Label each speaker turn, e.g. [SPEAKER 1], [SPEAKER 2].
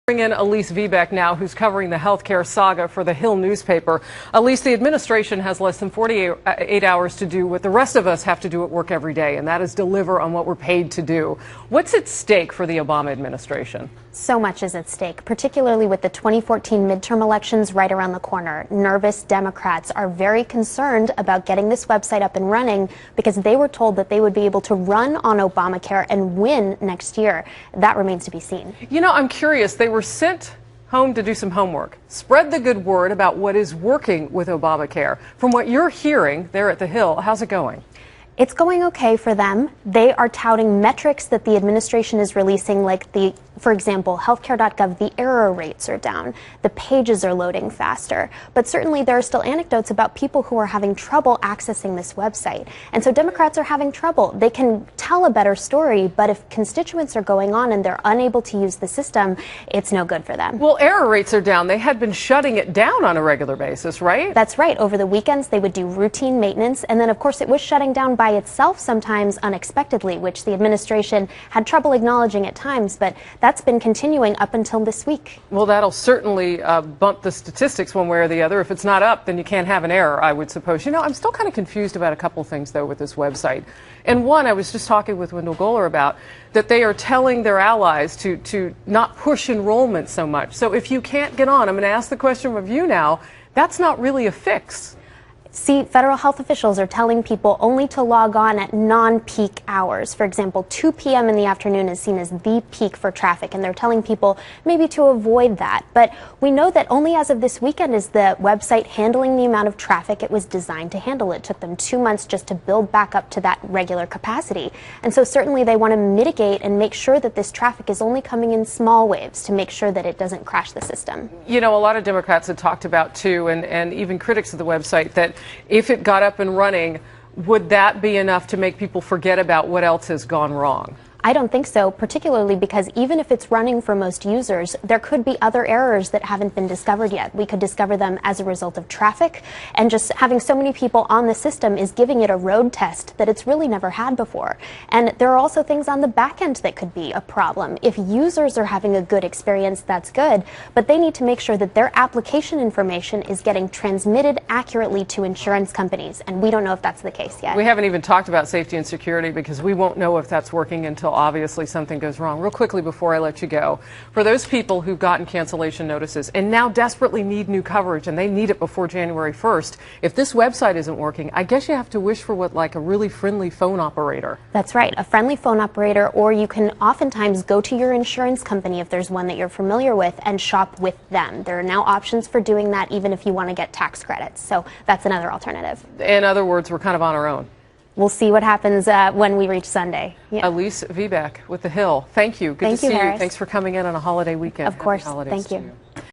[SPEAKER 1] Bring in Elise Viebeck now, who's covering the healthcare saga for the Hill newspaper. Elise, the administration has less than 48 hours to do what the rest of us have to do at work every day, and that is deliver on what we're paid to do. What's at stake for the Obama administration?
[SPEAKER 2] So much is at stake, particularly with the 2014 midterm elections right around the corner. Nervous Democrats are very concerned about getting this website up and running because they were told that they would be able to run on Obamacare and win next year. That remains to be seen.
[SPEAKER 1] You know, I'm curious. They were sent home to do some homework. Spread the good word about what is working with Obamacare. From what you're hearing there at the Hill, how's it going?
[SPEAKER 2] It's going okay for them. They are touting metrics that the administration is releasing, like for example, healthcare.gov, the error rates are down, the pages are loading faster. But certainly there are still anecdotes about people who are having trouble accessing this website. And so Democrats are having trouble. They can tell a better story, but if constituents are going on and they're unable to use the system, it's no good for them.
[SPEAKER 1] Well, error rates are down. They had been shutting it down on a regular basis, right?
[SPEAKER 2] That's right. Over the weekends, they would do routine maintenance. And then, of course, it was shutting down by itself sometimes unexpectedly, which the administration had trouble acknowledging at times. But that's been continuing up until this week.
[SPEAKER 1] Well, that'll certainly bump the statistics one way or the other. If it's not up, then you can't have an error, I would suppose. You know, I'm still kind of confused about a couple things, though, with this website. And one, I was just talking with Wendell Goler about, that they are telling their allies to not push enrollment so much. So if you can't get on, I'm going to ask the question of you now, that's not really a fix.
[SPEAKER 2] See, federal health officials are telling people only to log on at non-peak hours. For example, 2 p.m. in the afternoon is seen as the peak for traffic, and they're telling people maybe to avoid that. But we know that only as of this weekend is the website handling the amount of traffic it was designed to handle. It took them 2 months just to build back up to that regular capacity. And so certainly they want to mitigate and make sure that this traffic is only coming in small waves to make sure that it doesn't crash the system.
[SPEAKER 1] You know, a lot of Democrats had talked about, too, and even critics of the website, that if it got up and running, would that be enough to make people forget about what else has gone wrong?
[SPEAKER 2] I don't think so, particularly because even if it's running for most users, there could be other errors that haven't been discovered yet. We could discover them as a result of traffic, and just having so many people on the system is giving it a road test that it's really never had before. And there are also things on the back end that could be a problem. If users are having a good experience, that's good, but they need to make sure that their application information is getting transmitted accurately to insurance companies, and we don't know if that's the case yet.
[SPEAKER 1] We haven't even talked about safety and security because we won't know if that's working until obviously something goes wrong. Real quickly before I let you go, for those people who've gotten cancellation notices and now desperately need new coverage, and they need it before January 1st, if this website isn't working, I guess you have to wish for like a really friendly phone operator.
[SPEAKER 2] That's right, a friendly phone operator, or you can oftentimes go to your insurance company if there's one that you're familiar with and shop with them. There are now options for doing that even if you want to get tax credits. So that's another alternative.
[SPEAKER 1] In other words, we're kind of on our own.
[SPEAKER 2] We'll see what happens when we reach Sunday. Yeah.
[SPEAKER 1] Elise Viebeck with The Hill. Thank you. Good to see you.
[SPEAKER 2] Harris.
[SPEAKER 1] Thanks for coming in on a holiday weekend.
[SPEAKER 2] Of course. Thank you.